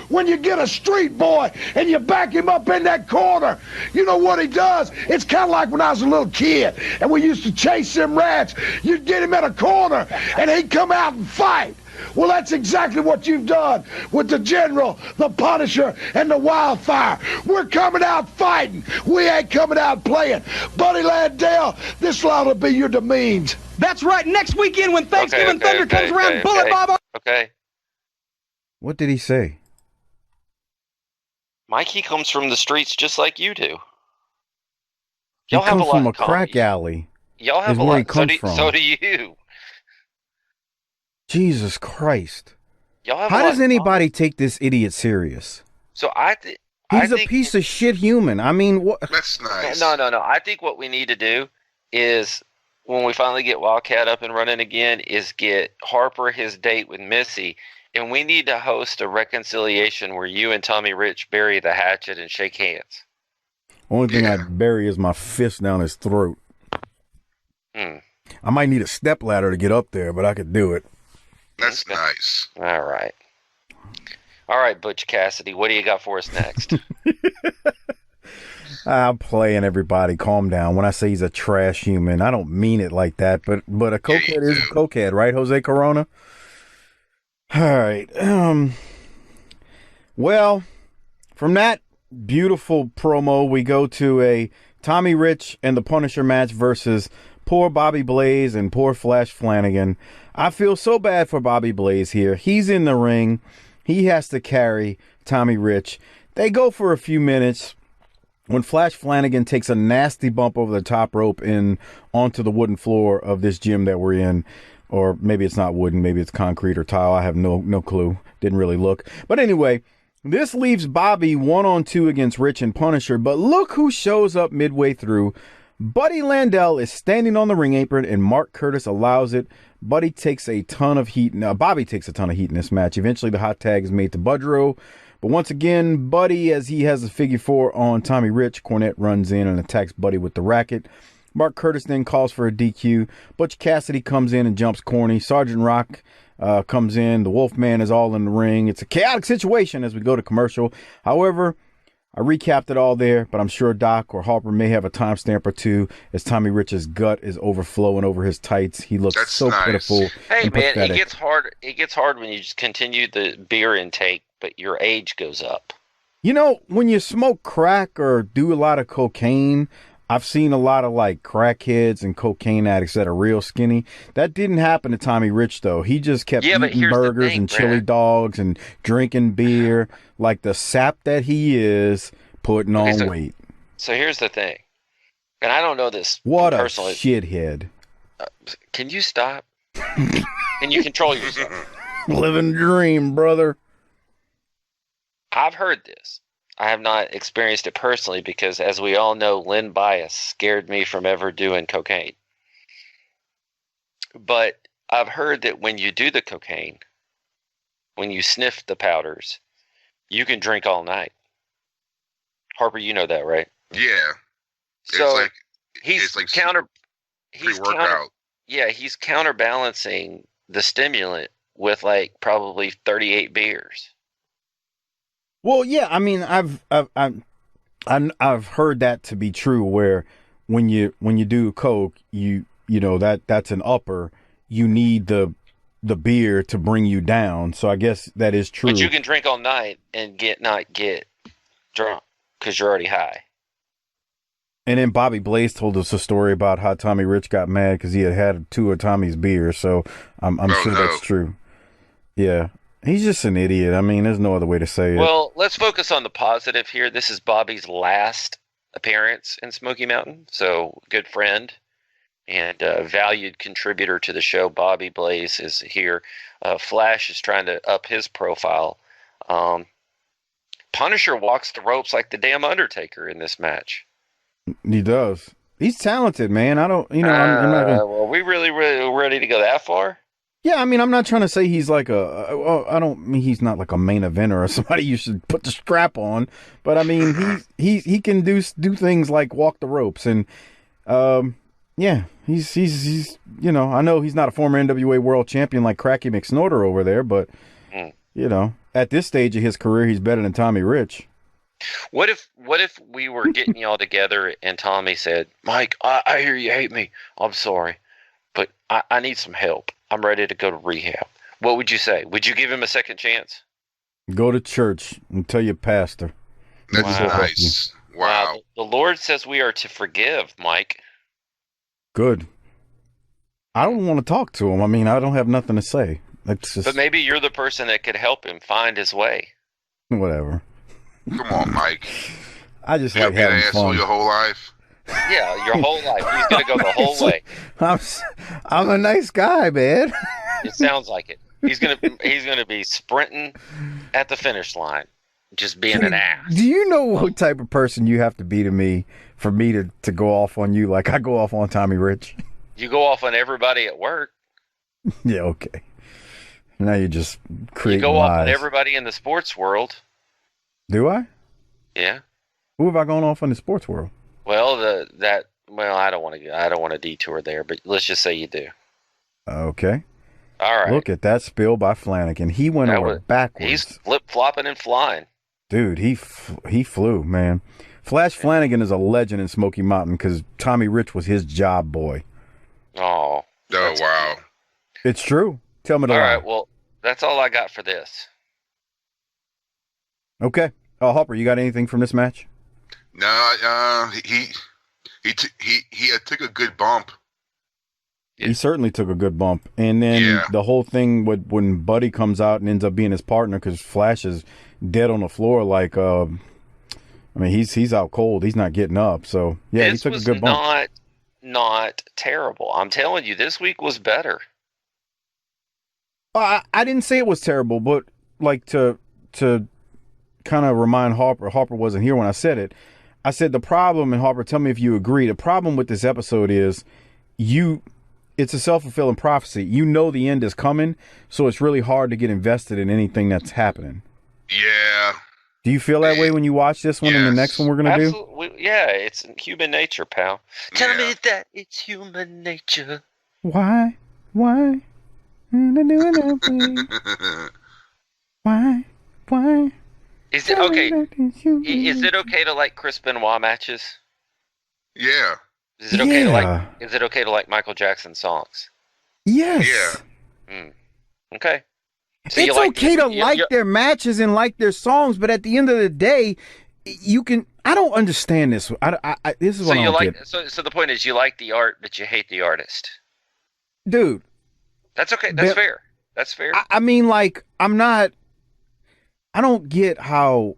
when you get a street boy and you back him up in that corner, you know what he does? It's kind of like when I was a little kid and we used to chase them rats. You'd get him in a corner and he'd come out and fight. Well, that's exactly what you've done with the General, the Punisher, and the Wildfire. We're coming out fighting. We ain't coming out playing. Buddy Landale, this ought to be your demeans. That's right. Next weekend when Thanksgiving Thunder comes around, Bullet Bob. Okay. What did he say? Mikey comes from the streets just like you do. He comes from a crack alley. Y'all have a lot. So do you. Jesus Christ. How does anybody take this idiot serious? So He's a piece of shit human. I mean, what? That's nice. No. I think what we need to do is when we finally get Wildcat up and running again is get Harper his date with Missy, and we need to host a reconciliation where you and Tommy Rich bury the hatchet and shake hands. Only thing I'd bury is my fist down his throat. I might need a stepladder to get up there, but I could do it. That's nice. All right, Butch Cassidy, what do you got for us next? I'm playing, everybody. Calm down. When I say he's a trash human, I don't mean it like that, but a cokehead is a cokehead, right, Jose Corona? All right. Well, from that beautiful promo, we go to a Tommy Rich and the Punisher match versus poor Bobby Blaze and poor Flash Flanagan. I feel so bad for Bobby Blaze here. He's in the ring. He has to carry Tommy Rich. They go for a few minutes when Flash Flanagan takes a nasty bump over the top rope and onto the wooden floor of this gym that we're in. Or maybe it's not wooden. Maybe it's concrete or tile. I have no clue. Didn't really look. But anyway, this leaves Bobby 1-on-2 against Rich and Punisher. But look who shows up midway through. Buddy Landel is standing on the ring apron and Mark Curtis allows it. Bobby takes a ton of heat in this match. Eventually the hot tag is made to Budrow. But once again, Buddy, as he has a figure four on Tommy Rich, Cornette runs in and attacks Buddy with the racket. Mark Curtis then calls for a DQ. Butch Cassidy comes in and jumps Corny. Sergeant Rock comes in. The Wolfman is all in the ring. It's a chaotic situation as we go to commercial. However, I recapped it all there, but I'm sure Doc or Harper may have a timestamp or two as Tommy Rich's gut is overflowing over his tights. He looks so pitiful. Hey, man, it gets hard. It gets hard when you just continue the beer intake, but your age goes up. You know, when you smoke crack or do a lot of cocaine, I've seen a lot of like crackheads and cocaine addicts that are real skinny. That didn't happen to Tommy Rich, though. He just kept eating burgers and chili dogs and drinking beer like the sap that he is, putting on weight. So here's the thing, and I don't know this what personally. A shithead. Can you stop? Can you control yourself? Living dream, brother. I've heard this. I have not experienced it personally because, as we all know, Lynn Bias scared me from ever doing cocaine. But I've heard that when you do the cocaine, when you sniff the powders, you can drink all night. Harper, you know that, right? Yeah. So He's he's pre-workout. he's counterbalancing the stimulant with like probably 38 beers. Well, yeah, I mean, I've heard that to be true. Where when you do coke, you know that's an upper. You need the beer to bring you down. So I guess that is true. But you can drink all night and not get drunk because you're already high. And then Bobby Blaze told us a story about how Tommy Rich got mad because he had 2 of Tommy's beers. So I'm sure that's true. Yeah. He's just an idiot. I mean, there's no other way to say it. Well, let's focus on the positive here. This is Bobby's last appearance in Smoky Mountain. So, good friend and valued contributor to the show. Bobby Blaze is here. Flash is trying to up his profile. Punisher walks the ropes like the damn Undertaker in this match. He does. He's talented, man. I don't, I'm not gonna... Well, we really ready to go that far? Yeah, I mean, I'm not trying to say he's like I don't mean he's not like a main eventer or somebody you should put the strap on, but I mean, he can do things like walk the ropes and, yeah, he's I know he's not a former NWA world champion like Cracky McSnorter over there, but, at this stage of his career, he's better than Tommy Rich. What if we were getting y'all together and Tommy said, Mike, I hear you hate me. I'm sorry, but I need some help. I'm ready to go to rehab. What would you say? Would you give him a second chance? Go to church and tell your pastor. That's nice. Wow. The Lord says we are to forgive, Mike. Good. I don't want to talk to him. I mean, I don't have nothing to say. But maybe you're the person that could help him find his way. Whatever. Come on, Mike. I just like having fun. Your whole life? Yeah, your whole life. He's going to go the whole way. I'm a nice guy, man. It sounds like it. He's gonna be sprinting at the finish line, just being an ass. Do you know what type of person you have to be to me for me to go off on you like I go off on Tommy Rich? You go off on everybody at work. Yeah, okay. Now you just create. You go off on everybody in the sports world. Do I? Yeah. Who have I gone off on the sports world? Well, I don't want to detour there, but let's just say you do. Okay. All right. Look at that spill by Flanagan. He went over backwards. He's flip-flopping and flying. Dude, he flew, man. Flash Flanagan is a legend in Smoky Mountain because Tommy Rich was his job boy. Oh, wow. It's true. Tell me the lie. All right, well, that's all I got for this. Okay. Hopper, you got anything from this match? No, he took a good bump. He certainly took a good bump. And then the whole thing when Buddy comes out and ends up being his partner because Flash is dead on the floor like, he's out cold. He's not getting up. So, yeah, he took a good bump. This was not terrible. I'm telling you, this week was better. I didn't say it was terrible, but like to kind of remind Harper wasn't here when I said it. I said the problem, and Harper, tell me if you agree, the problem with this episode is it's a self-fulfilling prophecy. You know the end is coming, so it's really hard to get invested in anything that's happening. Yeah. Do you feel that way when you watch this one and the next one we're going to do? Yeah, it's human nature, pal. Tell me that it's human nature. Why? Why? Why? Is it okay? Is it okay to like Chris Benoit matches? Yeah. Is it okay to like? Is it okay to like Michael Jackson songs? Yes. Yeah. Okay. So it's okay to like their matches and like their songs, but at the end of the day, you can. I don't understand this. This is what I don't get. So the point is, you like the art, but you hate the artist. Dude. That's okay. That's fair. That's fair. I mean, like, I don't get how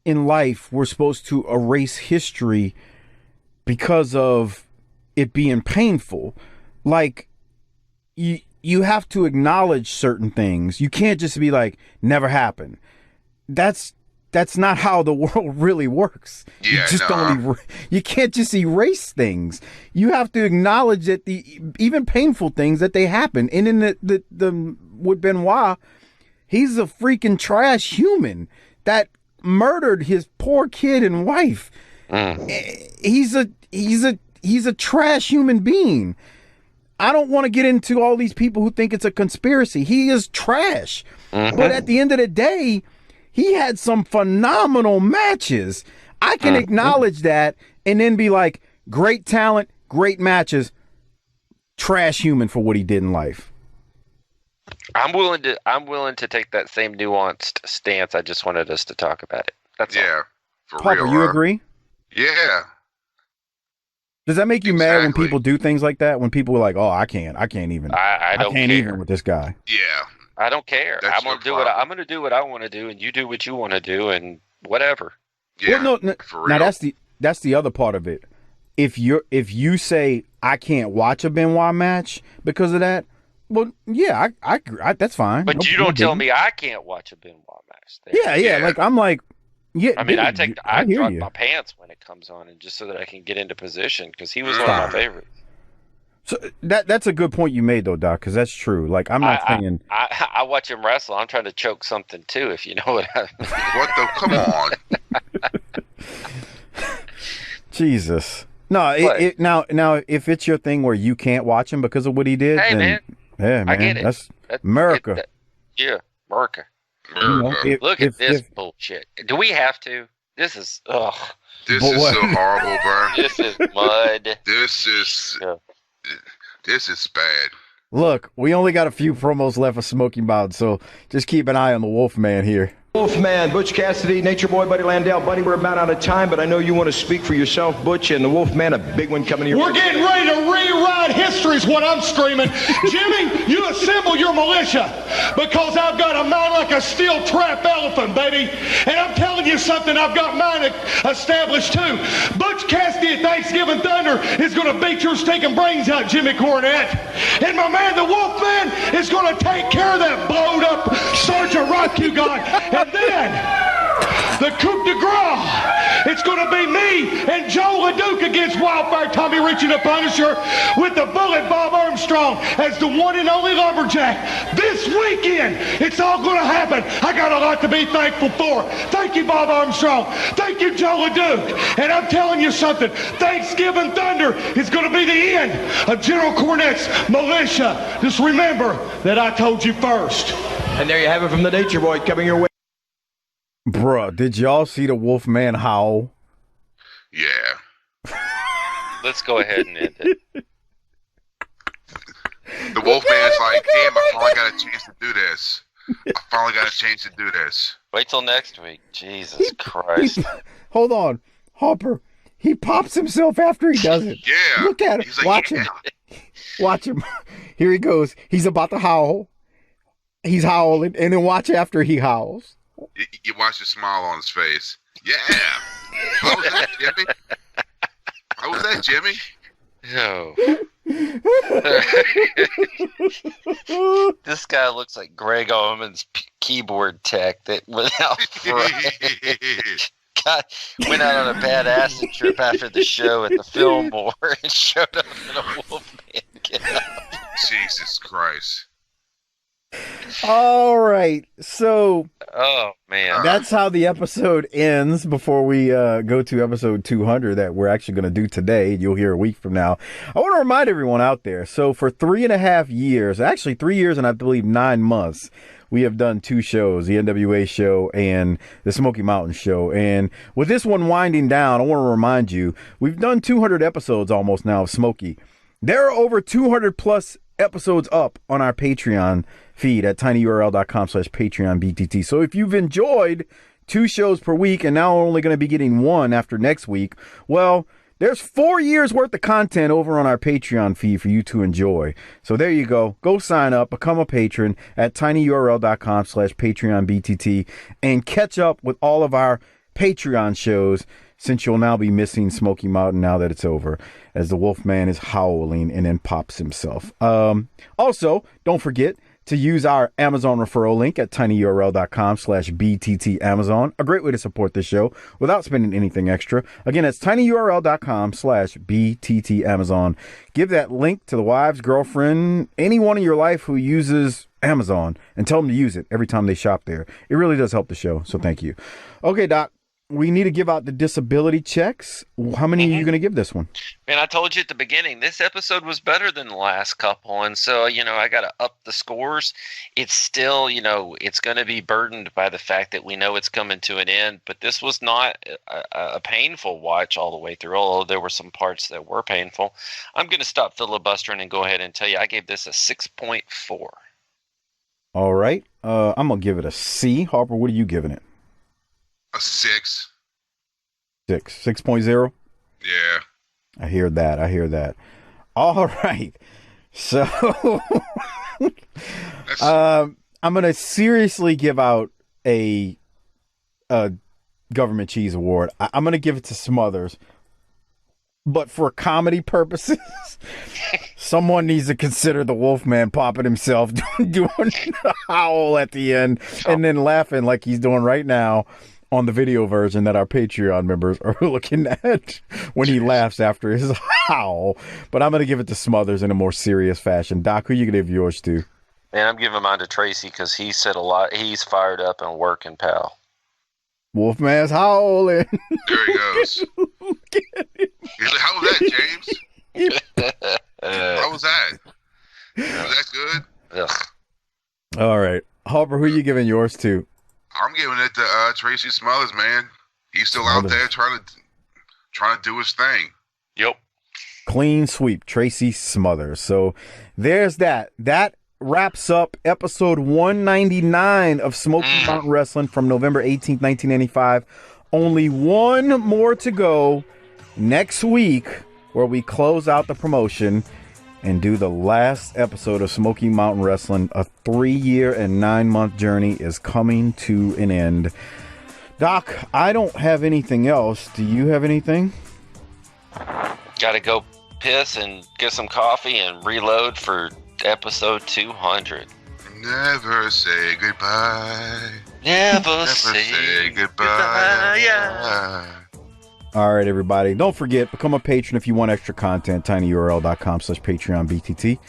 in life we're supposed to erase history because of it being painful. Like, you have to acknowledge certain things. You can't just be like, never happened. That's that's not how the world really works. Yeah, you just you can't just erase things. You have to acknowledge that the even painful things that they happen. And in the with Benoit, he's a freaking trash human that murdered his poor kid and wife. He's a trash human being. I don't want to get into all these people who think it's a conspiracy. He is trash. But at the end of the day, he had some phenomenal matches. I can acknowledge that and then be like, great talent, great matches, trash human for what he did in life. I'm willing to take that same nuanced stance. I just wanted us to talk about it. That's all. For Papa, real. you agree? Yeah. Does that make you mad when people do things like that? When people are like, "Oh, I can't even. I don't can't care. even with this guy." Yeah. I don't care. That's I'm gonna do what I want to do, and you do what you want to do, and whatever. Yeah. Well, no, for real. now that's the other part of it. If you say I can't watch a Benoit match because of that, well, yeah, I that's fine. But you don't tell me I can't watch a Benoit match. Yeah. Like I'm like, yeah. I mean, dude, I hear drop you. my pants when it comes on, and just so that I can get into position because he was one of my favorites. So that's a good point you made though, Doc, because that's true. Like I'm not saying I watch him wrestle. I'm trying to choke something too, if you know what I mean. What the? Come on. Jesus. No, now if it's your thing where you can't watch him because of what he did, Hey, then man. yeah, man, I get it. that's America. America. America. Look at this bullshit. Do we have to? This is This is so horrible, bro. This is mud. This is bad. Look, we only got a few promos left for Smoky Mountain, so just keep an eye on the Wolfman here. Wolfman, Butch Cassidy, Nature Boy, Buddy Landell. Buddy, we're about out of time, but I know you want to speak for yourself, Butch, and the Wolfman, a big one coming here. We're getting ready to rewrite history is what I'm screaming. Jimmy, you assemble your militia because I've got a mind like a steel trap elephant, baby. And I'm telling you something, I've got mine established too. Butch Cassidy at Thanksgiving Thunder is going to beat your stinking brains out, Jimmy Cornette. And my man, the Wolfman, is going to take care of that blowed up Sergeant Rock you got. And then, the coup de grace, it's going to be me and Joe LeDuc against Wildfire Tommy Ricci the Punisher with the Bullet Bob Armstrong as the one and only lumberjack. This weekend, it's all going to happen. I got a lot to be thankful for. Thank you, Bob Armstrong. Thank you, Joe LeDuc. And I'm telling you something, Thanksgiving Thunder is going to be the end of General Cornette's militia. Just remember that I told you first. And there you have it from the Nature Boy coming your way. Bruh, did y'all see the Wolfman howl? Yeah. Let's go ahead and end it. The Wolfman's like, damn, I finally got a chance to do this. I finally got a chance to do this. Wait till next week. Jesus Christ. Hold on. Hopper, he pops himself after he does it. Yeah. Look at him. He's like, Watch him. Watch him. Here he goes. He's about to howl. He's howling. And then watch after he howls. You watch the smile on his face. Yeah. How was that, Jimmy? How was that, Jimmy? No. This guy looks like Greg Allman's keyboard tech that went out went out on a bad acid trip after the show at the Fillmore and showed up in a Wolfman getup. Jesus Christ. All right. So oh man, that's how the episode ends before we go to episode 200 that we're actually going to do today. You'll hear a week from now. I want to remind everyone out there. So for 3.5 years, actually 3 years and I believe 9 months, we have done 2 shows, the NWA show and the Smoky Mountain show. And with this one winding down, I want to remind you, we've done 200 episodes almost now of Smoky. There are over 200 plus episodes up on our Patreon feed at tinyurl.com/PatreonBTT. So if you've enjoyed 2 shows per week and now only going to be getting 1 after next week, well, there's 4 years worth of content over on our Patreon feed for you to enjoy. So there you go. Go sign up, become a patron at tinyurl.com/PatreonBTT and catch up with all of our Patreon shows, since you'll now be missing Smoky Mountain now that it's over, as the Wolfman is howling and then pops himself. Also, don't forget, to use our Amazon referral link at tinyurl.com/bttamazon. A great way to support this show without spending anything extra. Again, it's tinyurl.com/bttamazon. Give that link to the wives, girlfriend, anyone in your life who uses Amazon, and tell them to use it every time they shop there. It really does help the show, so thank you. Okay, Doc, we need to give out the disability checks. How many are you going to give this one? Man, I told you at the beginning, this episode was better than the last couple. And so, I got to up the scores. It's still, it's going to be burdened by the fact that we know it's coming to an end. But this was not a painful watch all the way through, although there were some parts that were painful. I'm going to stop filibustering and go ahead and tell you I gave this a 6.4. All right. I'm going to give it a C. Harper, what are you giving it? A 6. 6.0? Yeah. I hear that. All right. So I'm going to seriously give out a government cheese award. I'm going to give it to Smothers. But for comedy purposes, someone needs to consider the Wolfman popping himself, doing the howl at the end, and then laughing like he's doing right now on the video version that our Patreon members are looking at when he laughs after his howl. But I'm going to give it to Smothers in a more serious fashion. Doc, who you going to give yours to? Man, I'm giving mine to Tracy because he said a lot. He's fired up and working, pal. Wolfman's howling. There he goes. How was that, James? How was that? Was that good? Ugh. All right. Harper, who are you giving yours to? I'm giving it to Tracy Smothers, man. He's still out there trying to do his thing. Yep. Clean sweep, Tracy Smothers. So there's that. That wraps up episode 199 of Smoky Mountain Wrestling from November 18th, 1995. Only one more to go next week, where we close out the promotion and do the last episode of Smoky Mountain Wrestling. A 3-year and 9-month journey is coming to an end. Doc, I don't have anything else. Do you have anything? Gotta go piss and get some coffee and reload for episode 200. Never say goodbye. Never say goodbye. Yeah. All right, everybody. Don't forget, become a patron if you want extra content. tinyurl.com/PatreonBTT.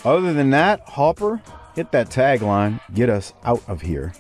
Other than that, Hopper, hit that tagline. Get us out of here.